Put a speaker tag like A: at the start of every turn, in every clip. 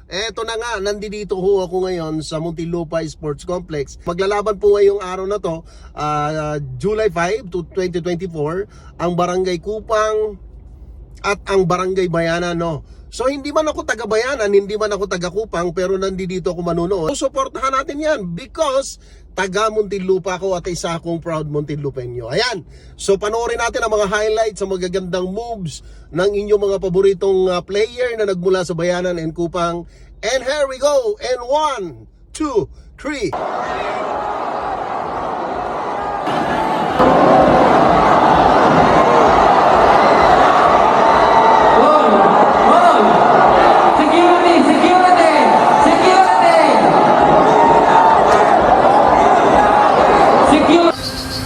A: Eto na nga, nandito ho ako ngayon sa Muntinlupa Sports Complex. Maglalaban po ngayong araw na to, July 5 to 2024, ang Barangay Kupang at ang Barangay Bayanan, no. So hindi man ako taga Bayanan, hindi man ako taga Kupang, pero nandito ako manunood. So suportahan natin yan because taga Muntinlupa ako at isa akong proud Muntinlupeño. Ayan. So panoorin natin ang mga highlights, ang magagandang moves ng inyong mga paboritong player na nagmula sa Bayanan and Kupang. And here we go. And 1, 2, 3.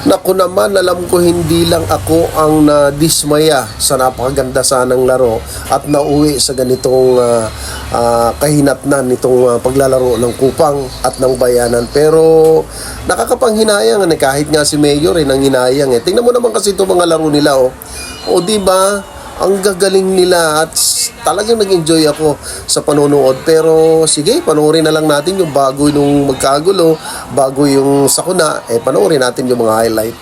A: Naku naman, alam ko hindi lang ako ang nadismaya sa napakaganda sanang laro at nauwi sa ganitong kahinatnan nitong paglalaro ng Kupang at ng Bayanan. Pero nakakapanghinayang kahit nga si Mayor nanghinayang Tingnan mo naman kasi itong mga laro nila O di ba? Ang gagaling nila at talagang nag-enjoy ako sa panonood. Pero sige, panoorin na lang natin yung bago nung magkagulo, bago yung sakuna, panoorin natin yung mga highlight.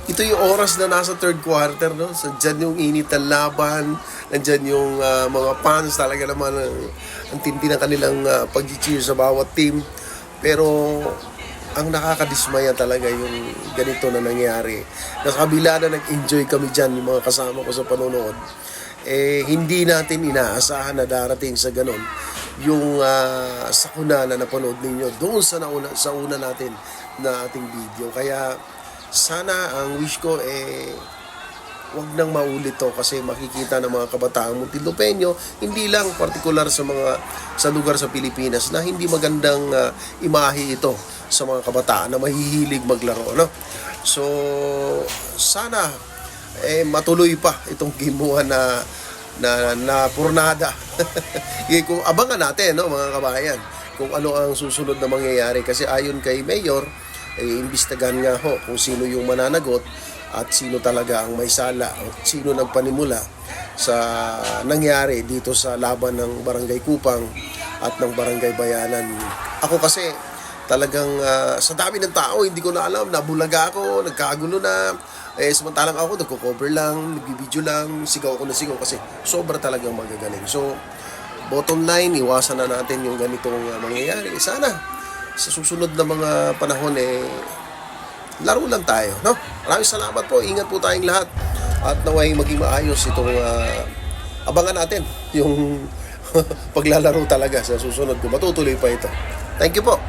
A: Ito yung oras na nasa third quarter, no? So, dyan yung init ng laban, nandyan yung mga fans, talaga naman ang tindi ng kanilang pag-cheer sa bawat team. Pero ang nakakadismaya talaga yung ganito na nangyari. Nasa kabila na nag-enjoy kami dyan, yung mga kasama ko sa panonood, hindi natin inaasahan na darating sa ganon yung sakuna na napanood ninyo doon sa una natin na ating video. Kaya sana ang wish ko wag nang maulit to kasi makikita ng mga kabataang Muntinlupeño, hindi lang partikular sa lugar sa Pilipinas na hindi magandang imahe ito sa mga kabataan na mahihilig maglaro, no? So sana matuloy pa itong gimuhan na purnada. Kung abangan natin, no, mga kabayan, kung ano ang susunod na mangyayari kasi ayon kay Mayor, imbestigahan nga ho kung sino yung mananagot at sino talaga ang may sala o sino nagpanimula sa nangyari dito sa laban ng Barangay Kupang at ng Barangay Bayanan. Ako kasi talagang sa dami ng tao, hindi ko na alam, nabulaga ako, nagkagulo na. Samantalang ako, nagko-cover lang, nagbibideo lang, sigaw ako na sigaw kasi sobra talagang magagaling. So, bottom line, iwasan na natin yung ganitong mangyayari. Sana sa susunod na mga panahon laro lang tayo, no? Maraming salamat po. Ingat po tayong lahat at naway maging maayos itong abangan natin yung paglalaro talaga sa susunod kung matutuloy pa ito. Thank you po.